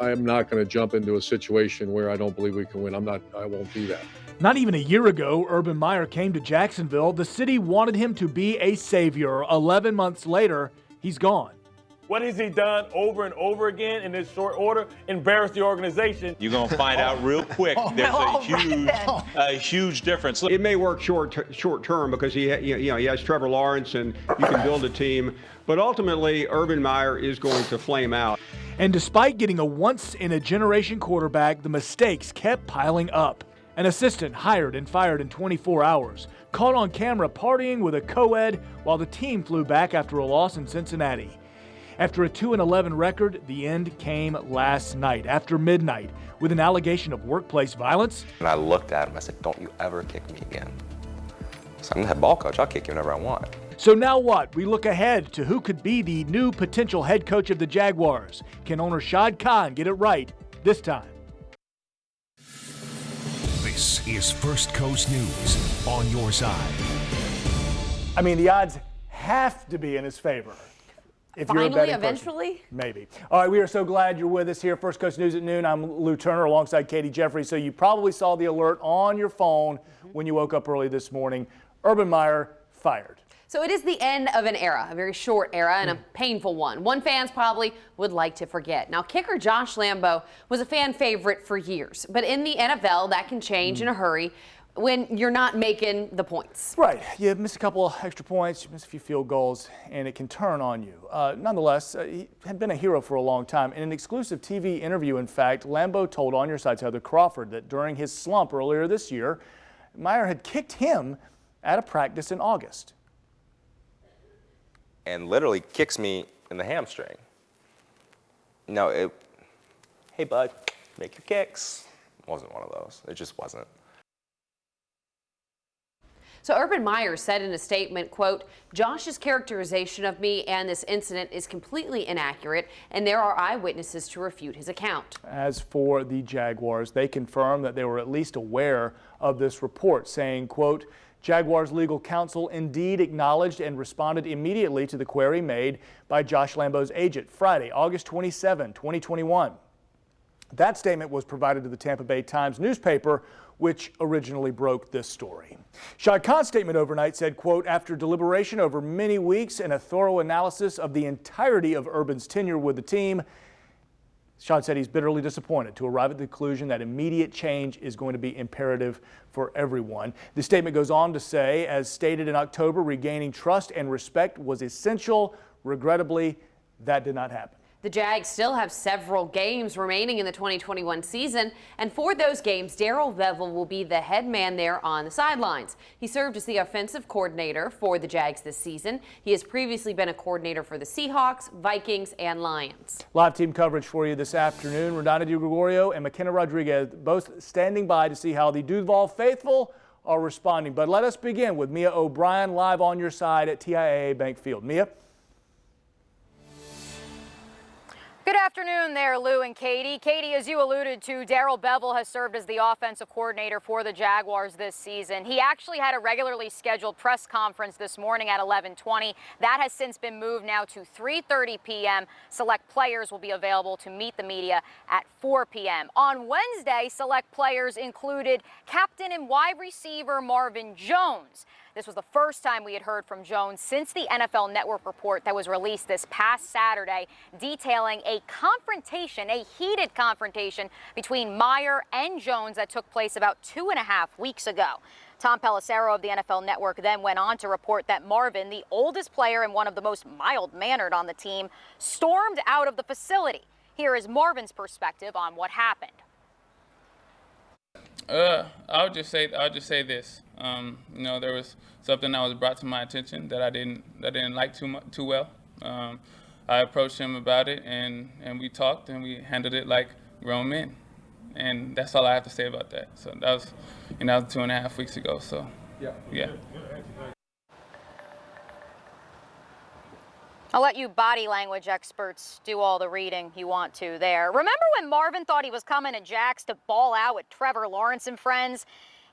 I am not going to jump into a situation where I don't believe we can win. I won't do that. Not even a year ago, Urban Meyer came to Jacksonville. The city wanted him to be a savior. 11 months later, he's gone. What has he done over and over again in this short order? Embarrass the organization. You're going to find out real quick. There's a huge difference. It may work short term because he has Trevor Lawrence and you can build a team. But ultimately, Urban Meyer is going to flame out. And despite getting a once-in-a-generation quarterback, the mistakes kept piling up. An assistant hired and fired in 24 hours, caught on camera partying with a co-ed while the team flew back after a loss in Cincinnati. After a 2-11 record, the end came last night, after midnight, with an allegation of workplace violence. And I looked at him, I said, "Don't you ever kick me again." So I'm the head ball coach, I'll kick you whenever I want. So now what? We look ahead to who could be the new potential head coach of the Jaguars. Can owner Shad Khan get it right this time? This is First Coast News on your side. I mean, the odds have to be in his favor. If Finally, you're a eventually? Person. Maybe. All right, we are so glad you're with us here. First Coast News at noon. I'm Lou Turner alongside Katie Jeffrey. So you probably saw the alert on your phone when you woke up early this morning. Urban Meyer fired. So it is the end of an era, a very short era and a painful one. One fans probably would like to forget. Now, kicker Josh Lambo was a fan favorite for years, but in the NFL, that can change in a hurry when you're not making the points. Right. You miss a couple of extra points, you miss a few field goals, and it can turn on you. Nonetheless, he had been a hero for a long time. In an exclusive TV interview, in fact, Lambo told On Your Side's Heather Crawford that during his slump earlier this year, Meyer had kicked him at a practice in August. And literally kicks me in the hamstring. Hey bud, make your kicks. It wasn't one of those. It just wasn't. So Urban Meyer said in a statement, quote, "Josh's characterization of me and this incident is completely inaccurate, and there are eyewitnesses to refute his account." As for the Jaguars, they confirmed that they were at least aware of this report, saying, quote, "Jaguars legal counsel indeed acknowledged and responded immediately to the query made by Josh Lambo's agent Friday, August 27, 2021. That statement was provided to the Tampa Bay Times newspaper, which originally broke this story. Shad Khan's statement overnight said, quote, "After deliberation over many weeks and a thorough analysis of the entirety of Urban's tenure with the team," Shad said he's bitterly disappointed to arrive at the conclusion that immediate change is going to be imperative for everyone. The statement goes on to say, as stated in October, regaining trust and respect was essential. Regrettably, that did not happen. The Jags still have several games remaining in the 2021 season, and for those games, Darrell Bevell will be the head man there on the sidelines. He served as the offensive coordinator for the Jags this season. He has previously been a coordinator for the Seahawks, Vikings, and Lions. Live team coverage for you this afternoon. Rodana DiGregorio and McKenna Rodriguez both standing by to see how the Duval faithful are responding. But let us begin with Mia O'Brien live on your side at TIAA Bank Field. Mia? Good afternoon there, Lou and Katie. Katie, as you alluded to, Darrell Bevell has served as the offensive coordinator for the Jaguars this season. He actually had a regularly scheduled press conference this morning at 11:20. That has since been moved now to 3:30 p.m. Select players will be available to meet the media at 4 p.m. On Wednesday, select players included captain and wide receiver Marvin Jones. This was the first time we had heard from Jones since the NFL Network report that was released this past Saturday, detailing a confrontation, a heated confrontation between Meyer and Jones that took place about 2.5 weeks ago. Tom Pelissero of the NFL Network then went on to report that Marvin, the oldest player and one of the most mild-mannered on the team, stormed out of the facility. Here is Marvin's perspective on what happened. I'll just say this. There was something that was brought to my attention that I didn't like too well. I approached him about it, and we talked, and we handled it like grown men. And that's all I have to say about that. So that was 2.5 weeks ago. So yeah. I'll let you body language experts do all the reading you want to there. Remember when Marvin thought he was coming to Jax to ball out with Trevor Lawrence and friends?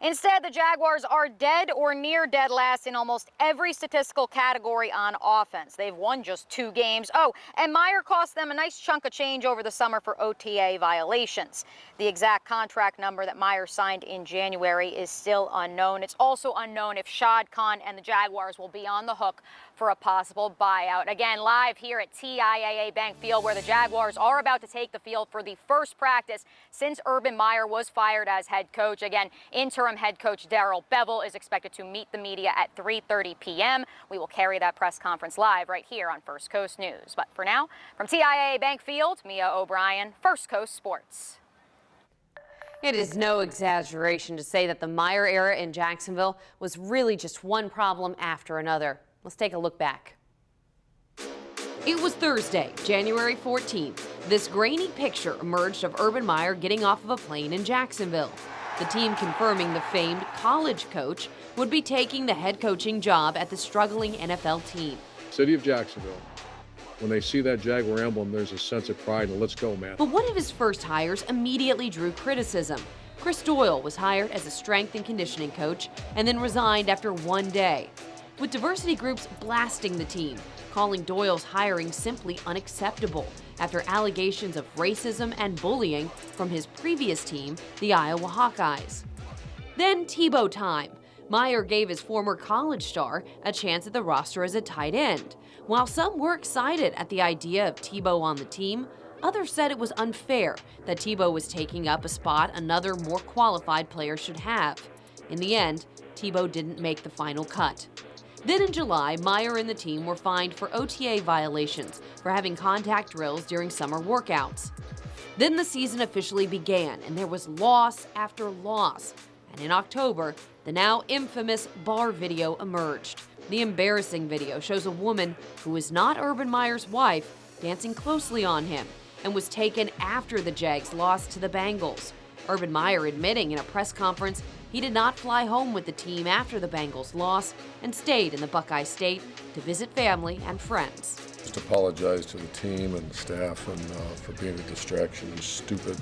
Instead, the Jaguars are dead or near dead last in almost every statistical category on offense. They've won just 2 games. Oh, and Meyer cost them a nice chunk of change over the summer for OTA violations. The exact contract number that Meyer signed in January is still unknown. It's also unknown if Shad Khan and the Jaguars will be on the hook for a possible buyout. Again, live here at TIAA Bank Field, where the Jaguars are about to take the field for the first practice since Urban Meyer was fired as head coach. Again, interim head coach Darrell Bevell is expected to meet the media at 3:30 p.m. We will carry that press conference live right here on First Coast News. But for now, from TIAA Bank Field, Mia O'Brien, First Coast Sports. It is no exaggeration to say that the Meyer era in Jacksonville was really just one problem after another. Let's take a look back. It was Thursday, January 14th. This grainy picture emerged of Urban Meyer getting off of a plane in Jacksonville. The team confirming the famed college coach would be taking the head coaching job at the struggling NFL team. City of Jacksonville. When they see that Jaguar emblem, there's a sense of pride and let's go, man. But one of his first hires immediately drew criticism. Chris Doyle was hired as a strength and conditioning coach and then resigned after 1 day. With diversity groups blasting the team, calling Doyle's hiring simply unacceptable after allegations of racism and bullying from his previous team, the Iowa Hawkeyes. Then Tebow time. Meyer gave his former college star a chance at the roster as a tight end. While some were excited at the idea of Tebow on the team, others said it was unfair that Tebow was taking up a spot another more qualified player should have. In the end, Tebow didn't make the final cut. Then in July, Meyer and the team were fined for OTA violations for having contact drills during summer workouts. Then the season officially began, and there was loss after loss. And in October, the now infamous bar video emerged. The embarrassing video shows a woman who is not Urban Meyer's wife dancing closely on him and was taken after the Jags lost to the Bengals. Urban Meyer admitting in a press conference he did not fly home with the team after the Bengals loss and stayed in the Buckeye State to visit family and friends. Just apologize to the team and the staff and for being a distraction. It was stupid.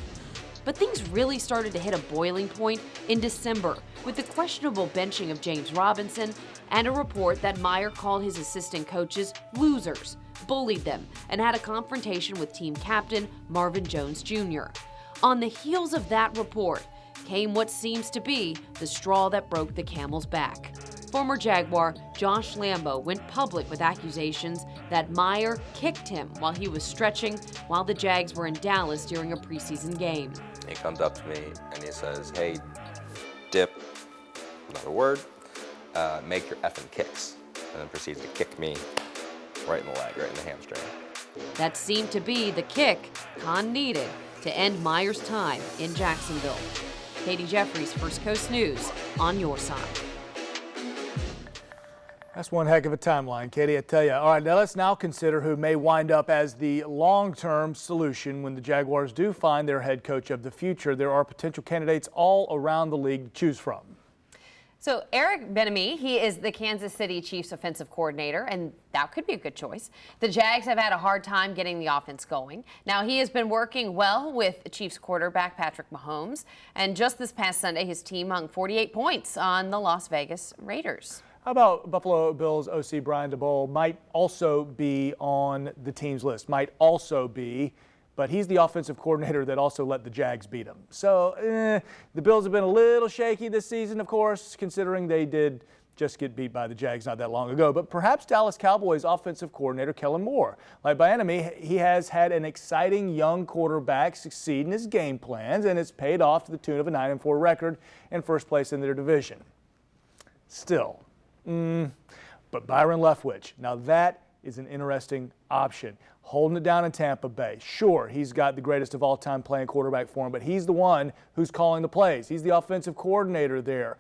But things really started to hit a boiling point in December with the questionable benching of James Robinson and a report that Meyer called his assistant coaches losers, bullied them, and had a confrontation with team captain Marvin Jones Jr. On the heels of that report came what seems to be the straw that broke the camel's back. Former Jaguar Josh Lambo went public with accusations that Meyer kicked him while he was stretching while the Jags were in Dallas during a preseason game. He comes up to me and he says, "Hey, Dip," another word, "make your effing kicks," and then proceeds to kick me right in the leg, right in the hamstring. That seemed to be the kick Khan needed to end Meyer's time in Jacksonville. Katie Jeffries, First Coast News, on your side. That's one heck of a timeline, Katie, I tell you. All right, now let's now consider who may wind up as the long-term solution when the Jaguars do find their head coach of the future. There are potential candidates all around the league to choose from. So Eric Bieniemy, he is the Kansas City Chiefs offensive coordinator, and that could be a good choice. The Jags have had a hard time getting the offense going. Now, he has been working well with Chiefs quarterback Patrick Mahomes, and just this past Sunday, his team hung 48 points on the Las Vegas Raiders. How about Buffalo Bills OC Brian DeBole might also be on the team's list, but he's the offensive coordinator that also let the Jags beat him. So the Bills have been a little shaky this season, of course, considering they did just get beat by the Jags not that long ago. But perhaps Dallas Cowboys offensive coordinator Kellen Moore. Like Bieniemy, he has had an exciting young quarterback succeed in his game plans, and it's paid off to the tune of a 9-4 record and first place in their division. Still. But Byron Leftwich, now that is an interesting option. Holding it down in Tampa Bay. Sure, he's got the greatest of all time playing quarterback for him, but he's the one who's calling the plays. He's the offensive coordinator there.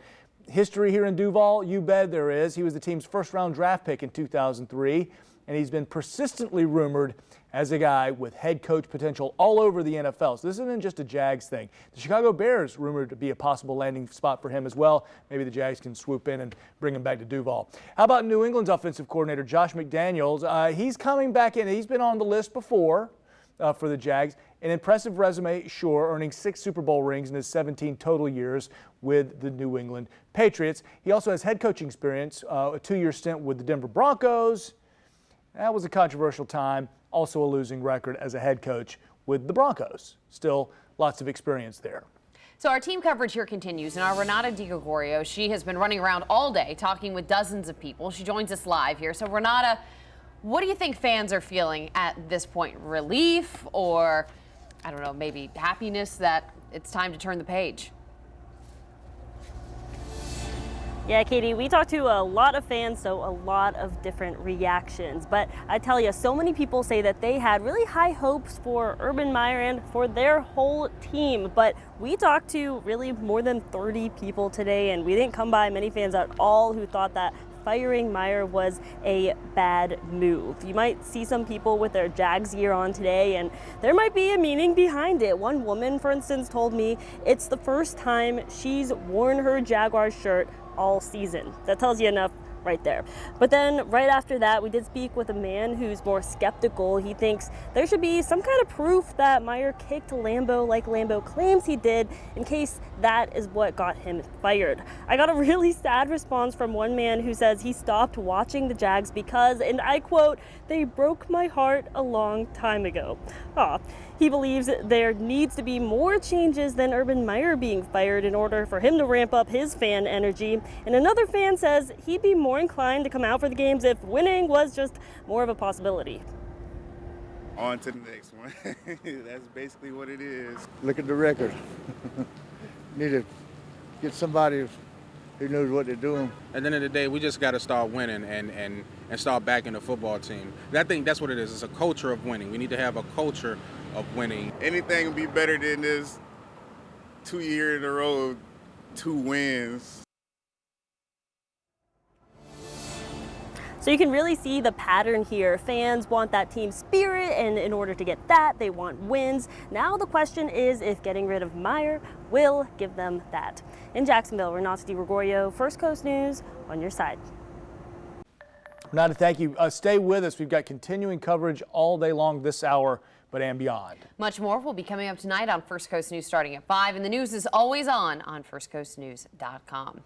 History here in Duval, you bet there is. He was the team's first-round draft pick in 2003, and he's been persistently rumored as a guy with head coach potential all over the NFL. So this isn't just a Jags thing. The Chicago Bears rumored to be a possible landing spot for him as well. Maybe the Jags can swoop in and bring him back to Duval. How about New England's offensive coordinator Josh McDaniels? He's coming back in. He's been on the list before, for the Jags. An impressive resume, sure, earning 6 Super Bowl rings in his 17 total years with the New England Patriots. He also has head coaching experience, a 2-year stint with the Denver Broncos. That was a controversial time, also a losing record as a head coach with the Broncos. Still lots of experience there. So our team coverage here continues, and our Renata DiGregorio, she has been running around all day talking with dozens of people. She joins us live here. So Renata, what do you think fans are feeling at this point? Relief or, I don't know, maybe happiness that it's time to turn the page? Yeah, Katie, we talked to a lot of fans, so a lot of different reactions. But I tell you, so many people say that they had really high hopes for Urban Meyer and for their whole team. But we talked to really more than 30 people today, and we didn't come by many fans at all who thought that firing Meyer was a bad move. You might see some people with their Jags gear on today, and there might be a meaning behind it. One woman, for instance, told me it's the first time she's worn her Jaguars shirt all season. That tells you enough right there. But then right after that, we did speak with a man who's more skeptical. He thinks there should be some kind of proof that Meyer kicked Lambeau like Lambeau claims he did, in case that is what got him fired. I got a really sad response from one man who says he stopped watching the Jags because, and I quote, "they broke my heart a long time ago." He believes there needs to be more changes than Urban Meyer being fired in order for him to ramp up his fan energy. And another fan says he'd be more inclined to come out for the games if winning was just more of a possibility. On to the next one. That's basically what it is. Look at the record. Need to get somebody who knows what they're doing. At the end of the day, we just got to start winning and start backing the football team. And I think that's what it is. It's a culture of winning. We need to have a culture of winning. Anything would be better than this 2 year in a row of 2 wins. So you can really see the pattern here. Fans want that team spirit, and in order to get that, they want wins. Now the question is if getting rid of Meyer will give them that. In Jacksonville, Renata DiGregorio, First Coast News, on your side. Renata, thank you. Stay with us. We've got continuing coverage all day long this hour, but and beyond. Much more will be coming up tonight on First Coast News starting at 5, and the news is always on firstcoastnews.com.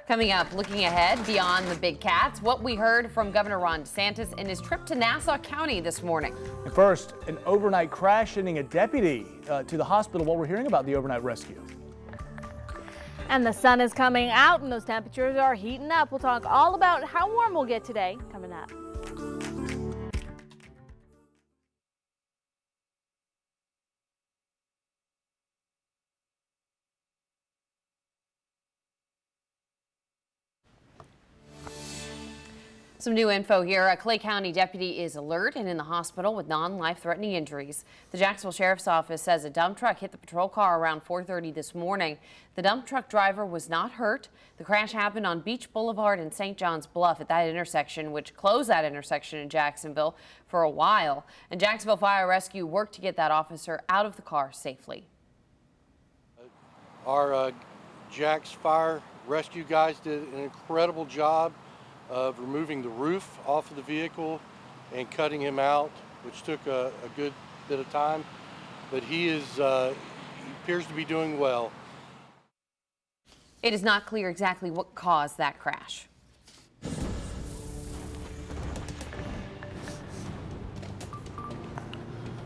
Coming up, looking ahead beyond the big cats, what we heard from Governor Ron DeSantis in his trip to Nassau County this morning. And first, an overnight crash sending a deputy to the hospital while we're hearing about the overnight rescue. And the sun is coming out and those temperatures are heating up. We'll talk all about how warm we'll get today coming up. Some new info here. A Clay County deputy is alert and in the hospital with non-life-threatening injuries. The Jacksonville Sheriff's Office says a dump truck hit the patrol car around 4:30 this morning. The dump truck driver was not hurt. The crash happened on Beach Boulevard and St. John's Bluff at that intersection, which closed that intersection in Jacksonville for a while. And Jacksonville Fire Rescue worked to get that officer out of the car safely. Our Jax Fire Rescue guys did an incredible job of removing the roof off of the vehicle and cutting him out, which took a good bit of time, but he appears to be doing well. It is not clear exactly what caused that crash.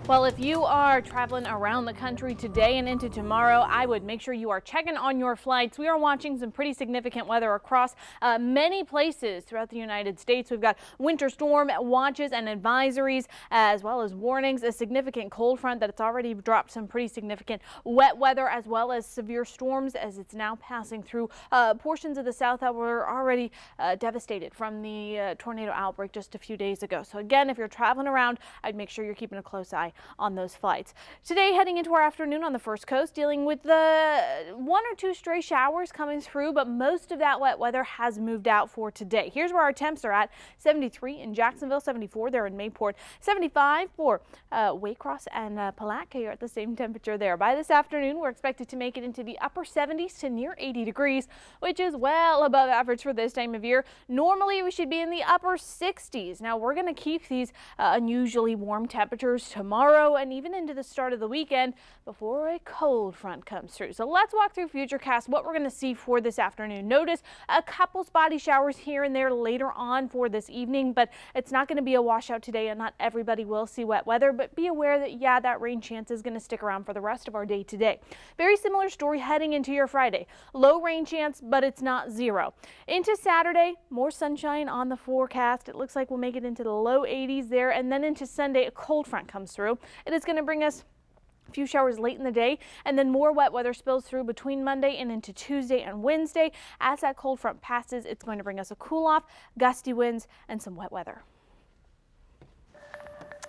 Well, if you are traveling around the country today and into tomorrow, I would make sure you are checking on your flights. We are watching some pretty significant weather across many places throughout the United States. We've got winter storm watches and advisories, as well as warnings, a significant cold front that it's already dropped some pretty significant wet weather, as well as severe storms as it's now passing through portions of the south that were already devastated from the tornado outbreak just a few days ago. So again, if you're traveling around, I'd make sure you're keeping a close eye on those flights. Today, heading into our afternoon on the First Coast, dealing with the 1 or 2 stray showers coming through, but most of that wet weather has moved out for today. Here's where our temps are at: 73 in Jacksonville, 74 there in Mayport, 75 for Waycross and Palatka. You're at the same temperature there. By this afternoon, we're expected to make it into the upper 70s to near 80 degrees, which is well above average for this time of year. Normally, we should be in the upper 60s. Now, we're going to keep these unusually warm temperatures tomorrow tomorrow and even into the start of the weekend before a cold front comes through. So let's walk through Futurecast what we're going to see for this afternoon. Notice a couple spotty showers here and there later on for this evening, but it's not going to be a washout today and not everybody will see wet weather, but be aware that, yeah, that rain chance is going to stick around for the rest of our day today. Very similar story heading into your Friday. Low rain chance, but it's not zero. Into Saturday, more sunshine on the forecast. It looks like we'll make it into the low 80s there, and then into Sunday, a cold front comes through. It is going to bring us a few showers late in the day, and then more wet weather spills through between Monday and into Tuesday and Wednesday. As that cold front passes, it's going to bring us a cool off, gusty winds, and some wet weather.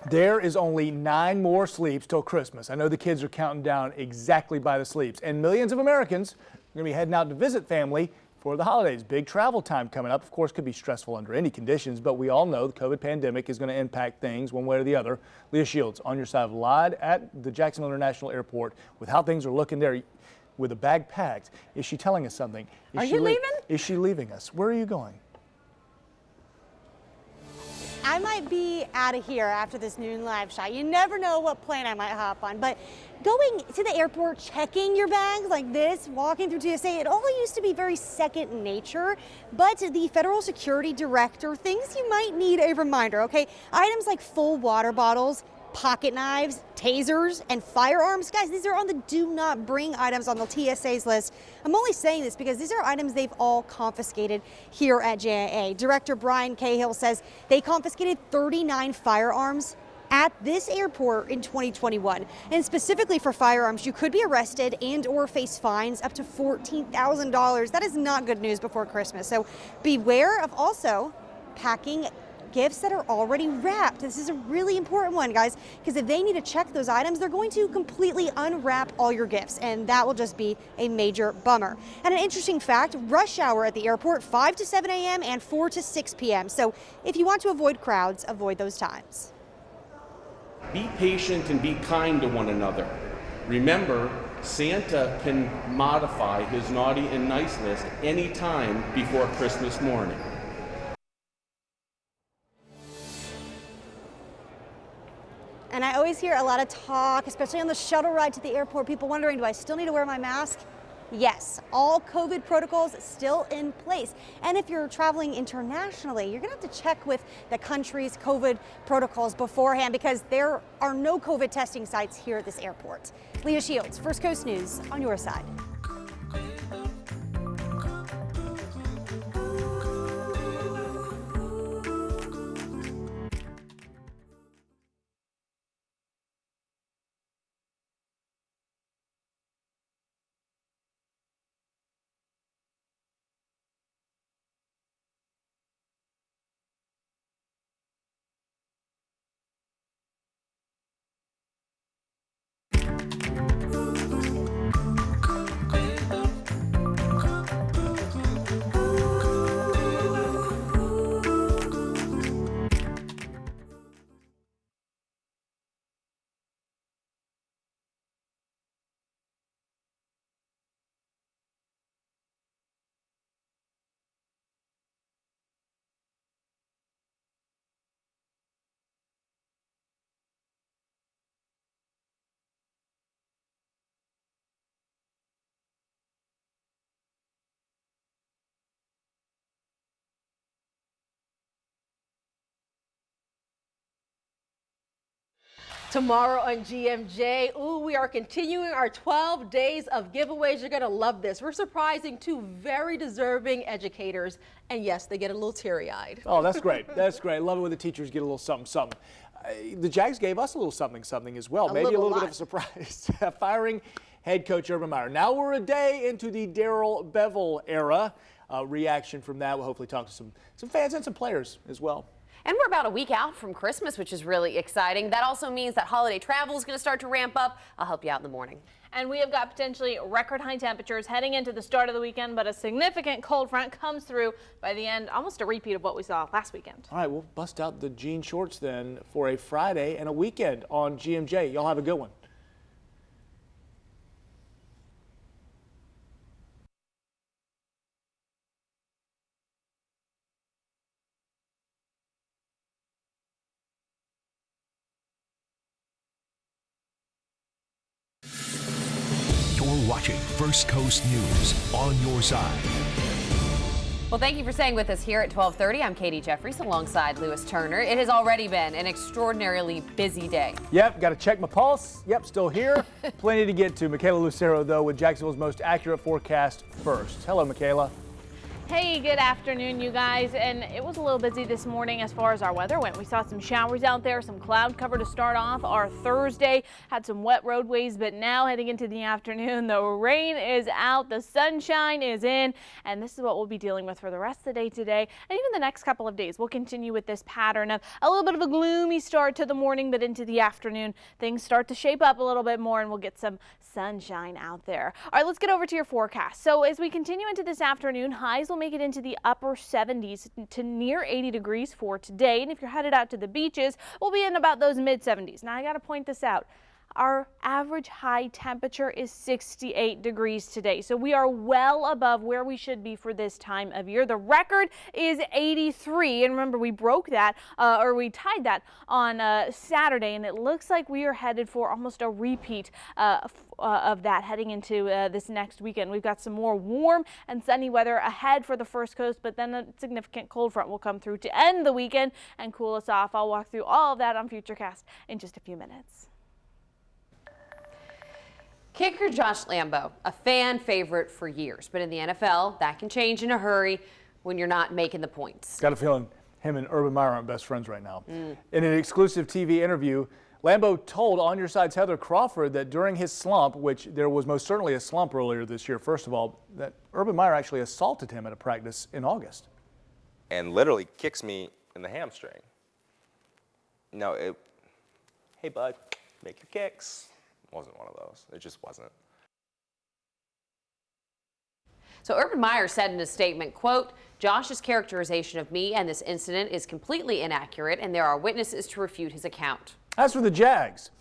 There is only 9 more sleeps till Christmas. I know the kids are counting down exactly by the sleeps, and millions of Americans are going to be heading out to visit family for the holidays. Big travel time coming up. Of course, could be stressful under any conditions, but we all know the COVID pandemic is going to impact things one way or the other. Leah Shields on your side live at the Jacksonville International Airport with how things are looking there with a bag packed. Is she telling us something? Are you leaving? Is she leaving us? Where are you going? I might be out of here after this noon live shot. You never know what plane I might hop on, but going to the airport, checking your bags like this, walking through TSA, it all used to be very second nature, but the federal security director thinks you might need a reminder, okay? Items like full water bottles, pocket knives, tasers, and firearms. Guys, these are on the do not bring items on the TSA's list. I'm only saying this because these are items they've all confiscated here at JIA. Director Brian Cahill says they confiscated 39 firearms at this airport in 2021. And specifically for firearms, you could be arrested and or face fines up to $14,000. That is not good news before Christmas. So beware of also packing gifts that are already wrapped. This is a really important one, guys, because if they need to check those items, they're going to completely unwrap all your gifts, and that will just be a major bummer. And an interesting fact, rush hour at the airport, 5 to 7 a.m. and 4 to 6 p.m. So if you want to avoid crowds, avoid those times. Be patient and be kind to one another. Remember, Santa can modify his naughty and nice list anytime before Christmas morning. And I always hear a lot of talk, especially on the shuttle ride to the airport, people wondering, do I still need to wear my mask? Yes, all COVID protocols still in place. And if you're traveling internationally, you're gonna have to check with the country's COVID protocols beforehand because there are no COVID testing sites here at this airport. Leah Shields, First Coast News on your side. Tomorrow on GMJ, we are continuing our 12 days of giveaways. You're going to love this. We're surprising 2 very deserving educators. And yes, they get a little teary-eyed. Oh, that's great. That's great. I love it when the teachers get a little something, something. The Jags gave us a little something, something as well. Maybe a little bit of a surprise. Firing head coach Urban Meyer. Now we're a day into the Darrell Bevell era. Reaction from that. We'll hopefully talk to some fans and some players as well. And we're about a week out from Christmas, which is really exciting. That also means that holiday travel is going to start to ramp up. I'll help you out in the morning. And we have got potentially record high temperatures heading into the start of the weekend, but a significant cold front comes through by the end, almost a repeat of what we saw last weekend. All right, we'll bust out the jean shorts then for a Friday and a weekend on GMJ. Y'all have a good one. watching First Coast News on your side. Well, thank you for staying with us here at 12:30. I'm Katie Jeffries alongside Lewis Turner. It has already been an extraordinarily busy day. Yep, got to check my pulse. Yep, still here. Plenty to get to. Michaela Lucero, though, with Jacksonville's most accurate forecast first. Hello, Michaela. Hey, good afternoon, you guys. And it was a little busy this morning as far as our weather went. We saw some showers out there, some cloud cover to start off our Thursday. Had some wet roadways, but now heading into the afternoon, the rain is out, the sunshine is in, and this is what we'll be dealing with for the rest of the day today. And even the next couple of days, we'll continue with this pattern of a little bit of a gloomy start to the morning, but into the afternoon, things start to shape up a little bit more, and we'll get some sunshine out there. All right, let's get over to your forecast. So as we continue into this afternoon, highs will make it into the upper 70s to near 80 degrees for today. And if you're headed out to the beaches, we'll be in about those mid 70s. Now I got to point this out. Our average high temperature is 68 degrees today. So we are well above where we should be for this time of year. The record is 83. And remember, we broke that or we tied that on Saturday. And it looks like we are headed for almost a repeat of that heading into this next weekend. We've got some more warm and sunny weather ahead for the First Coast, but then a significant cold front will come through to end the weekend and cool us off. I'll walk through all of that on Futurecast in just a few minutes. Kicker Josh Lambo, a fan favorite for years, but in the NFL, that can change in a hurry when you're not making the points. Got a feeling him and Urban Meyer aren't best friends right now. In an exclusive TV interview, Lambo told On Your Side's Heather Crawford that during his slump, which there was most certainly a slump earlier this year, first of all, that Urban Meyer actually assaulted him at a practice in August. And literally kicks me in the hamstring. No, hey bud, make your kicks. Wasn't one of those. It just wasn't. So Urban Meyer said in a statement, quote, Josh's characterization of me and this incident is completely inaccurate, and there are witnesses to refute his account. As for the Jags,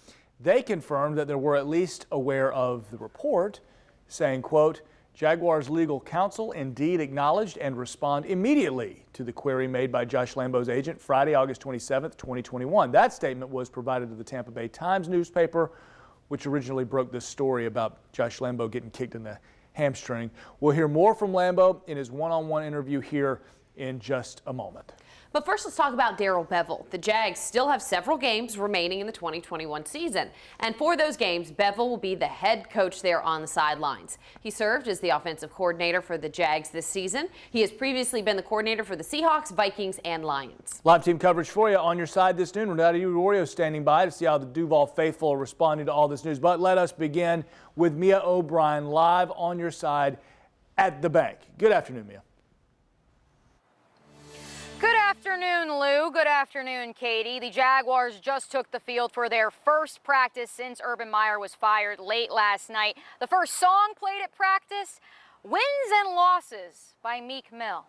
they confirmed that they were at least aware of the report, saying, quote, Jaguars legal counsel indeed acknowledged and respond immediately to the query made by Josh Lambo's agent Friday, August 27th, 2021. That statement was provided to the Tampa Bay Times newspaper, which originally broke this story about Josh Lambo getting kicked in the hamstring. We'll hear more from Lambo in his one-on-one interview here in just a moment. But first, let's talk about Darrell Bevell. The Jags still have several games remaining in the 2021 season. And for those games, Bevell will be the head coach there on the sidelines. He served as the offensive coordinator for the Jags this season. He has previously been the coordinator for the Seahawks, Vikings, and Lions. Live team coverage for you On Your Side this noon. Renata Udorio standing by to see how the Duval faithful are responding to all this news. But let us begin with Mia O'Brien live On Your Side at the bank. Good afternoon, Mia. Good afternoon, Lou. Good afternoon, Katie. The Jaguars just took the field for their first practice since Urban Meyer was fired late last night. The first song played at practice, Wins and Losses by Meek Mill.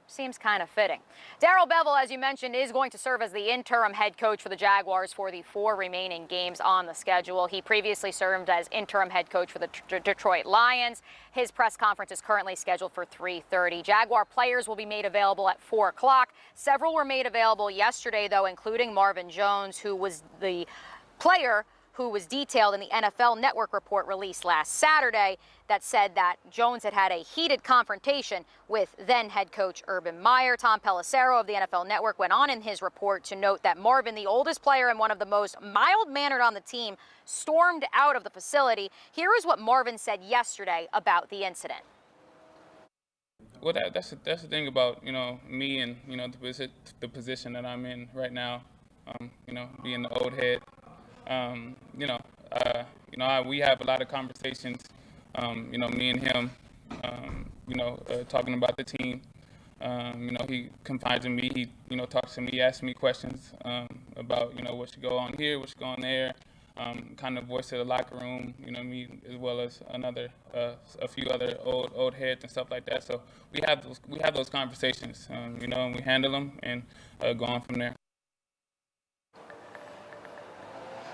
Seems kind of fitting. Darrell Bevell, as you mentioned, is going to serve as the interim head coach for the Jaguars for the 4 remaining games on the schedule. He previously served as interim head coach for the Detroit Lions. His press conference is currently scheduled for 3:30. Jaguar players will be made available at 4 o'clock. Several were made available yesterday, though, including Marvin Jones, who was the player who was detailed in the NFL Network report released last Saturday that said that Jones had had a heated confrontation with then head coach Urban Meyer. Tom Pelissero of the NFL Network went on in his report to note that Marvin, the oldest player and one of the most mild-mannered on the team, stormed out of the facility. Here is what Marvin said yesterday about the incident. Well, that's the thing about, me and, the position that I'm in right now, being the old head. We have a lot of conversations, me and him, talking about the team. He confides in me, he, talks to me, asks me questions about, what should go on here, what should go on there, kind of voice of the locker room, me as well as a few other old heads and stuff like that. So we have those conversations, and we handle them and go on from there.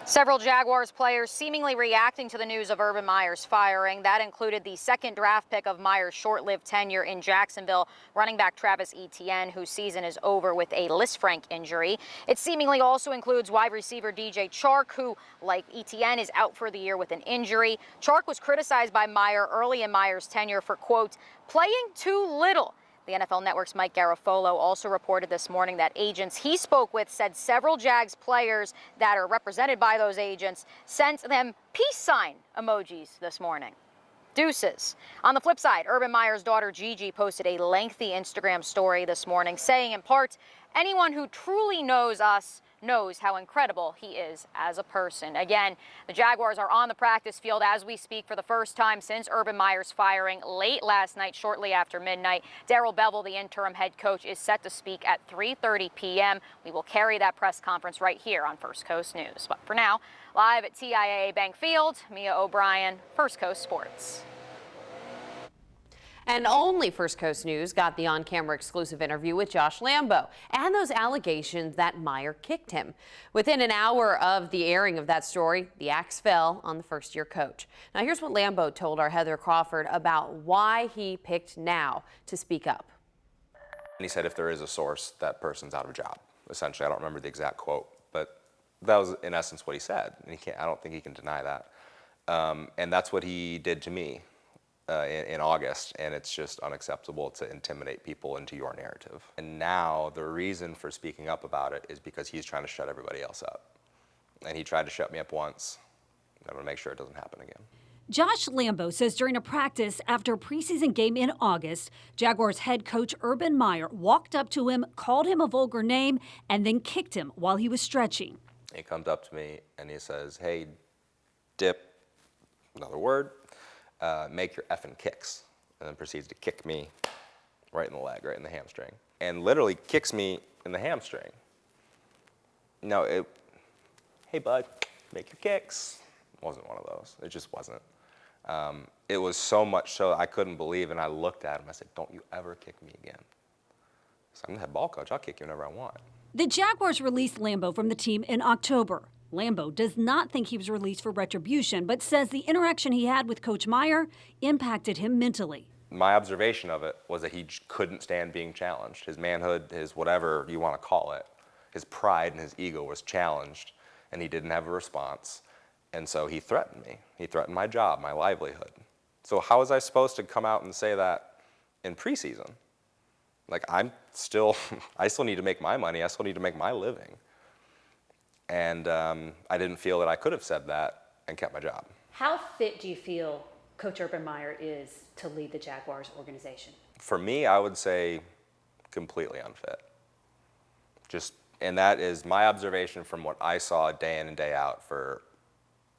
Several Jaguars players seemingly reacting to the news of Urban Meyer's firing. That included the second draft pick of Meyer's short-lived tenure in Jacksonville, running back Travis Etienne, whose season is over with a Lisfranc injury. It seemingly also includes wide receiver DJ Chark, who, like Etienne, is out for the year with an injury. Chark was criticized by Meyer early in Meyer's tenure for, quote, playing too little. The NFL Network's Mike Garafolo also reported this morning that agents he spoke with said several Jags players that are represented by those agents sent them peace sign emojis this morning. Deuces. On the flip side, Urban Meyer's daughter Gigi posted a lengthy Instagram story this morning saying in part, anyone who truly knows us knows how incredible he is as a person. Again, the Jaguars are on the practice field as we speak for the first time since Urban Meyer's firing late last night, shortly after midnight. Darrell Bevell, the interim head coach, is set to speak at 3:30 p.m. We will carry that press conference right here on First Coast News. But for now, live at TIAA Bank Field, Mia O'Brien, First Coast Sports. And only First Coast News got the on-camera exclusive interview with Josh Lambo and those allegations that Meyer kicked him. Within an hour of the airing of that story, the axe fell on the first-year coach. Now here's what Lambo told our Heather Crawford about why he picked now to speak up. And he said if there is a source, that person's out of a job. Essentially, I don't remember the exact quote, but that was in essence what he said. And I don't think he can deny that. And that's what he did to me. In August, and it's just unacceptable to intimidate people into your narrative. And now the reason for speaking up about it is because he's trying to shut everybody else up. And he tried to shut me up once. I'm gonna make sure it doesn't happen again. Josh Lambo says during a practice after a preseason game in August, Jaguars head coach Urban Meyer walked up to him, called him a vulgar name, and then kicked him while he was stretching. He comes up to me and he says, hey, Dip, another word, make your effing kicks, and then proceeds to kick me right in the leg, right in the hamstring, and literally kicks me in the hamstring. No, hey bud, make your kicks. It wasn't one of those. It just wasn't. It was so much so I couldn't believe, and I looked at him. I said, don't you ever kick me again. So I'm the head ball coach. I'll kick you whenever I want. The Jaguars released Lambo from the team in October. Lambo does not think he was released for retribution, but says the interaction he had with Coach Meyer impacted him mentally. My observation of it was that he couldn't stand being challenged. His manhood, his whatever you want to call it, his pride and his ego was challenged, and he didn't have a response. And so he threatened me. He threatened my job, my livelihood. So how was I supposed to come out and say that in preseason? Like I still need to make my money. I still need to make my living. And I didn't feel that I could have said that and kept my job. How fit do you feel Coach Urban Meyer is to lead the Jaguars organization? For me, I would say completely unfit. And that is my observation from what I saw day in and day out for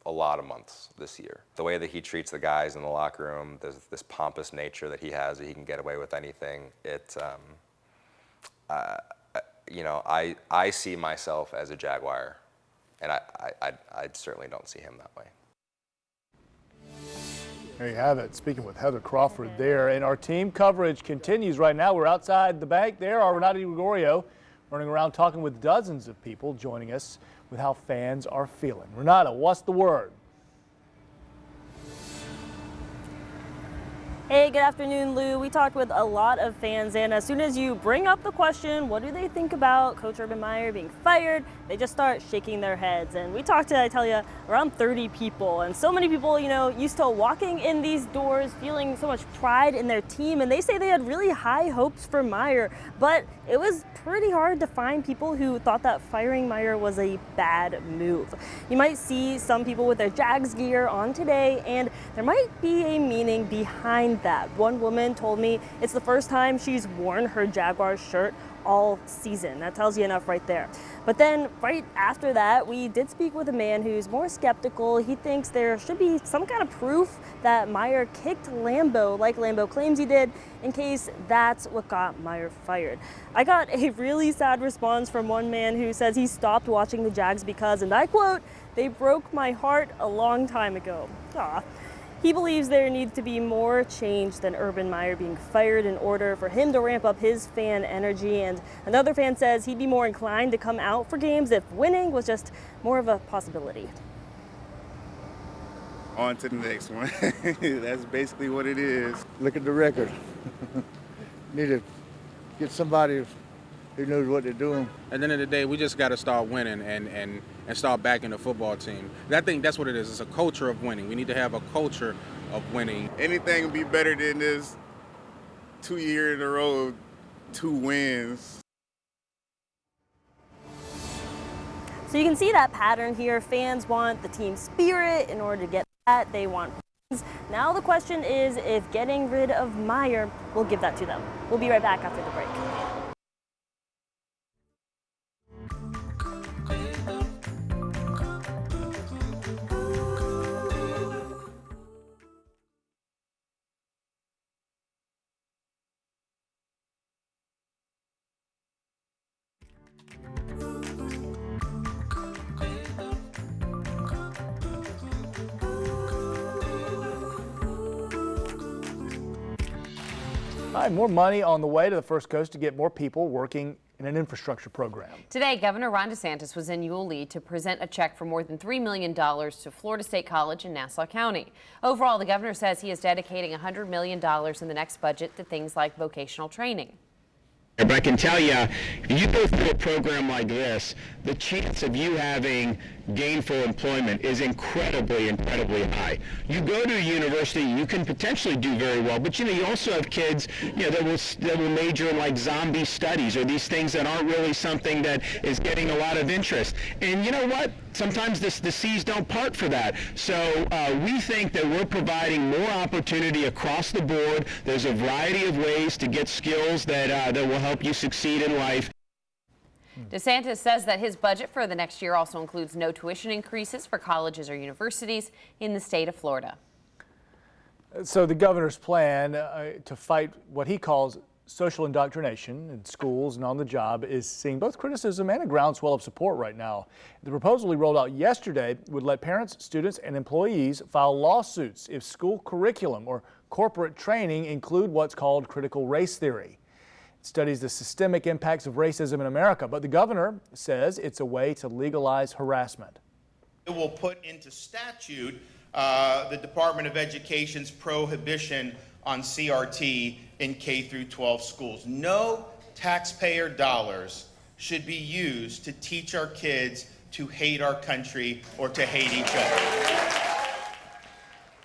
a lot of months this year. The way that he treats the guys in the locker room, this pompous nature that he has, that he can get away with anything. I see myself as a Jaguar, and I certainly don't see him that way. There you have it. Speaking with Heather Crawford there, and our team coverage continues right now. We're outside the bank there. Our Renata Gregorio running around talking with dozens of people, joining us with how fans are feeling. Renata, what's the word? Hey, good afternoon, Lou. We talked with a lot of fans, and as soon as you bring up the question, what do they think about Coach Urban Meyer being fired, they just start shaking their heads. And we talked to, I tell you, around 30 people, and so many people, used to walking in these doors, feeling so much pride in their team, and they say they had really high hopes for Meyer, but it was pretty hard to find people who thought that firing Meyer was a bad move. You might see some people with their Jags gear on today, and there might be a meaning behind that. One woman told me it's the first time she's worn her Jaguars shirt all season. That tells you enough right there. But then right after that, we did speak with a man who's more skeptical. He thinks there should be some kind of proof that Meyer kicked Lambo like Lambo claims he did, in case that's what got Meyer fired. I got a really sad response from one man who says he stopped watching the Jags because, and I quote, "They broke my heart a long time ago." Aw. He believes there needs to be more change than Urban Meyer being fired in order for him to ramp up his fan energy. And another fan says he'd be more inclined to come out for games if winning was just more of a possibility. On to the next one. That's basically what it is. Look at the record. Need to get somebody who knows what they're doing. At the end of the day, we just got to start winning and start backing the football team. I think that's what it is. It's a culture of winning. We need to have a culture of winning. Anything would be better than this 2 year in a row, 2 wins. So you can see that pattern here. Fans want the team spirit in order to get that. They want wins. Now the question is if getting rid of Meyer will give that to them. We'll be right back after the break. All right, more money on the way to the First Coast to get more people working in an infrastructure program. Today, Governor Ron DeSantis was in Yulee to present a check for more than $3 million to Florida State College in Nassau County. Overall, the governor says he is dedicating $100 million in the next budget to things like vocational training. But I can tell you, if you go through a program like this, the chance of you having gainful employment is incredibly high. You go to a university, you can potentially do very well, but you also have kids, that will major in like zombie studies or these things that aren't really something that is getting a lot of interest. And you know what? Sometimes the seas don't part for that. So we think that we're providing more opportunity across the board. There's a variety of ways to get skills that will help you succeed in life. DeSantis says that his budget for the next year also includes no tuition increases for colleges or universities in the state of Florida. So the governor's plan to fight what he calls social indoctrination in schools and on the job is seeing both criticism and a groundswell of support right now. The proposal he rolled out yesterday would let parents, students, and employees file lawsuits if school curriculum or corporate training include what's called critical race theory. It studies the systemic impacts of racism in America, but the governor says it's a way to legalize harassment. It will put into statute the Department of Education's prohibition on CRT in K through 12 schools. No taxpayer dollars should be used to teach our kids to hate our country or to hate each other.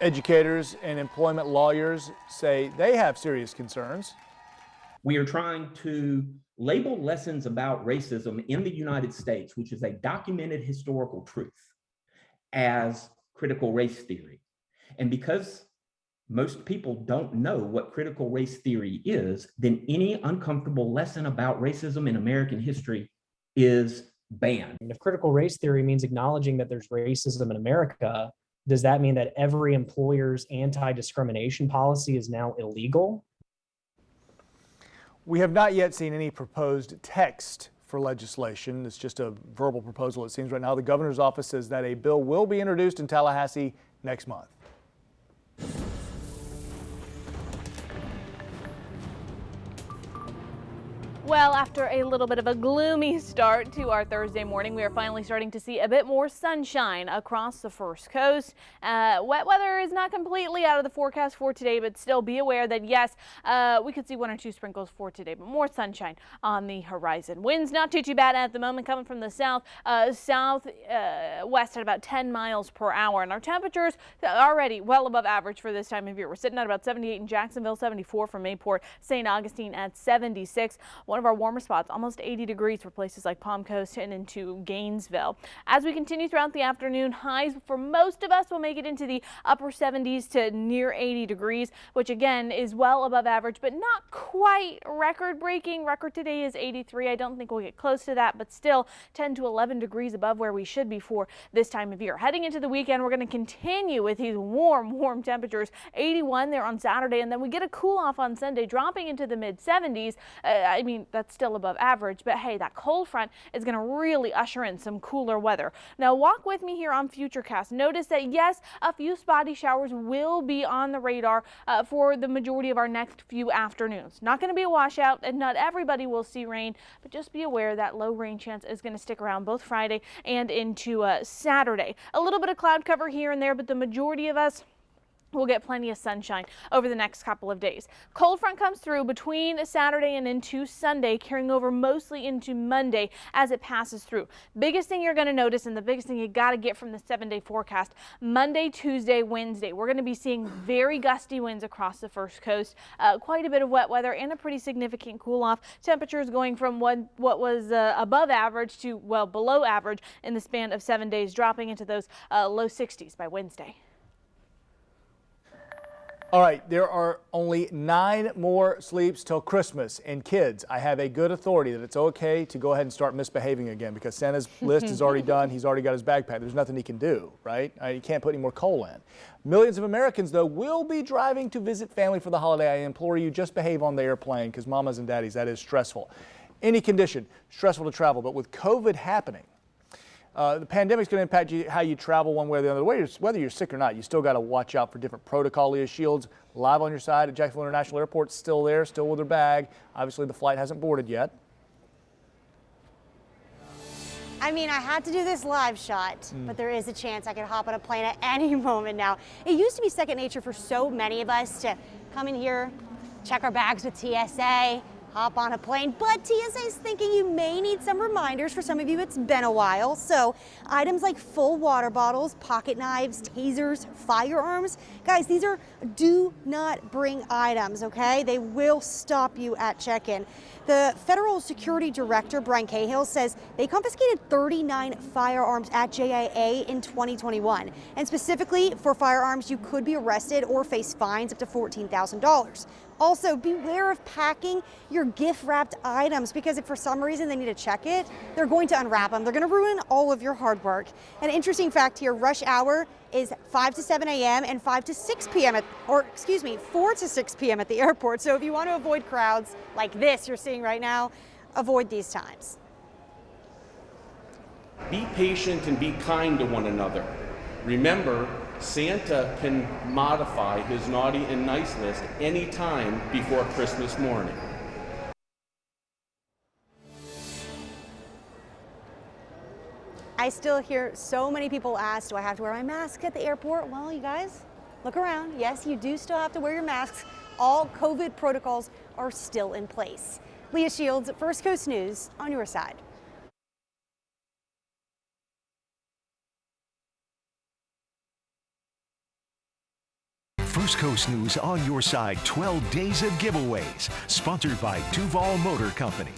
Educators and employment lawyers say they have serious concerns. We are trying to label lessons about racism in the United States, which is a documented historical truth, as critical race theory. And because most people don't know what critical race theory is, then any uncomfortable lesson about racism in American history is banned. And if critical race theory means acknowledging that there's racism in America, does that mean that every employer's anti-discrimination policy is now illegal? We have not yet seen any proposed text for legislation. It's just a verbal proposal, it seems right now. The governor's office says that a bill will be introduced in Tallahassee next month. Well, after a little bit of a gloomy start to our Thursday morning, we are finally starting to see a bit more sunshine across the First Coast. Wet weather is not completely out of the forecast for today, but still be aware that, yes, we could see 1 or 2 sprinkles for today, but more sunshine on the horizon. Winds not too bad at the moment, coming from the southwest at about 10 miles per hour. And our temperatures already well above average for this time of year. We're sitting at about 78 in Jacksonville, 74 for Mayport, St. Augustine at 76. One of our warmer spots, almost 80 degrees for places like Palm Coast and into Gainesville. As we continue throughout the afternoon, highs for most of us will make it into the upper 70s to near 80 degrees, which again is well above average, but not quite record-breaking. Record today is 83. I don't think we'll get close to that, but still 10 to 11 degrees above where we should be for this time of year. Heading into the weekend, we're going to continue with these warm temperatures. 81 there on Saturday, and then we get a cool off on Sunday, dropping into the mid 70s. mean, that's still above average, but hey, that cold front is going to really usher in some cooler weather. Now walk with me here on Futurecast. Notice that yes, a few spotty showers will be on the radar for the majority of our next few afternoons. Not going to be a washout, and not everybody will see rain, but just be aware that low rain chance is going to stick around both Friday and into Saturday. A little bit of cloud cover here and there, but the majority of us we'll get plenty of sunshine over the next couple of days. Cold front comes through between Saturday and into Sunday, carrying over mostly into Monday as it passes through. Biggest thing you're going to notice, and the biggest thing you got to get from the 7-day forecast, Monday, Tuesday, Wednesday, we're going to be seeing very gusty winds across the first coast, quite a bit of wet weather and a pretty significant cool off. Temperatures going from what was above average to, well, below average in the span of 7 days, dropping into those low 60s by Wednesday. All right, there are only 9 more sleeps till Christmas. And kids, I have a good authority that it's okay to go ahead and start misbehaving again because Santa's list is already done. He's already got his backpack. There's nothing he can do, right? You can't put any more coal in. Millions of Americans, though, will be driving to visit family for the holiday. I implore you, just behave on the airplane because mamas and daddies, that is stressful. Any condition, stressful to travel. But with COVID happening, the pandemic's going to impact how you travel one way or the other. Whether you're sick or not, you still got to watch out for different protocol. Leah Shields live on your side at Jacksonville International Airport, still there, still with her bag. Obviously, the flight hasn't boarded yet. I mean, I had to do this live shot, but there is a chance I could hop on a plane at any moment now. It used to be second nature for so many of us to come in here, check our bags with TSA, hop on a plane, but TSA is thinking you may need some reminders. For some of you, it's been a while. So items like full water bottles, pocket knives, tasers, firearms. Guys, these are do not bring items, okay? They will stop you at check-in. The Federal Security Director, Brian Cahill, says they confiscated 39 firearms at JIA in 2021. And specifically for firearms, you could be arrested or face fines up to $14,000. Also, beware of packing your gift-wrapped items because if for some reason they need to check it, they're going to unwrap them. They're going to ruin all of your hard work. An interesting fact here, rush hour is 5 to 7 a.m. and 5 to 6 p.m. 4 to 6 p.m. at the airport. So if you want to avoid crowds like this you're seeing right now, avoid these times. Be patient and be kind to one another. Remember, Santa can modify his naughty and nice list anytime before Christmas morning. I still hear so many people ask, do I have to wear my mask at the airport? Well, you guys, look around. Yes, you do still have to wear your masks. All COVID protocols are still in place. Leah Shields, First Coast News, on your side. First Coast News on your side, 12 days of giveaways, sponsored by Duval Motor Company.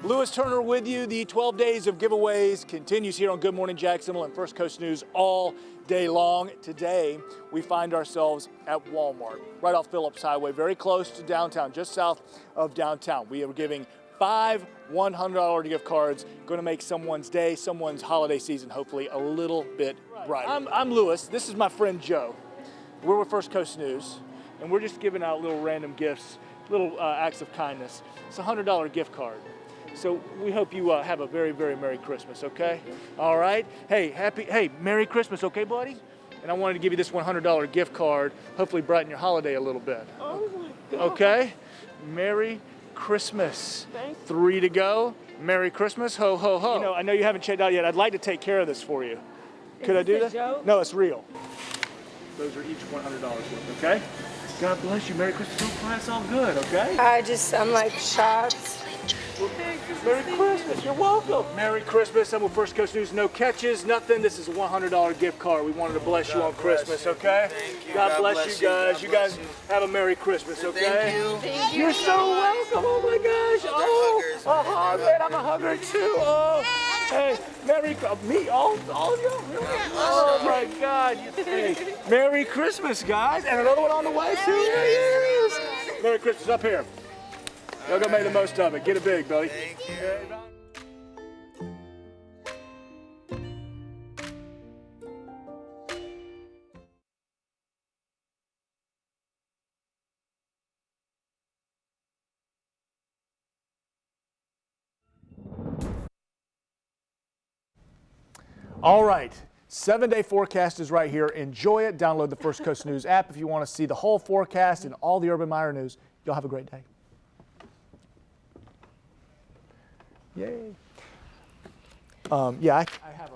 Lewis Turner with you. The 12 days of giveaways continues here on Good Morning Jacksonville and First Coast News all day long. Today, we find ourselves at Walmart, right off Phillips Highway, very close to downtown, just south of downtown. We are giving 5 $100 gift cards, going to make someone's day, someone's holiday season, hopefully a little bit brighter. I'm Lewis. This is my friend Joe. We're with First Coast News, and we're just giving out little random gifts, little acts of kindness. It's a $100 gift card. So we hope you have a very, very Merry Christmas, okay? All right? Hey, Merry Christmas, okay, buddy? And I wanted to give you this $100 gift card, hopefully brighten your holiday a little bit. Oh my God. Okay? Merry Christmas. 3 to go. Merry Christmas. Ho, ho, ho. You know, I know you haven't checked out yet. I'd like to take care of this for you. Could I do that? Joke? No, it's real. Those are each $100 worth, okay? God bless you. Merry Christmas. Don't cry. It's all good, okay? I'm like shocked. Merry Christmas. You're welcome. Merry Christmas. I'm with First Coast News. No catches, nothing. This is a $100 gift card. We wanted to bless you on Christmas, okay? Thank you. God bless you guys. You guys have a Merry Christmas, okay? Thank you. You're so welcome. Oh my gosh. Oh, man, I'm a hugger too. Oh, hey, me, all of y'all. Really? Oh my God. Hey, Merry Christmas, guys, and another one on the way too. Here it is. Merry Christmas up here. Y'all gotta make the most of it. Get it big, buddy. Thank you. All right. 7-day forecast is right here. Enjoy it. Download the First Coast News app if you want to see the whole forecast and all the Urban Meyer news. Y'all have a great day. Yay. Yeah, I have a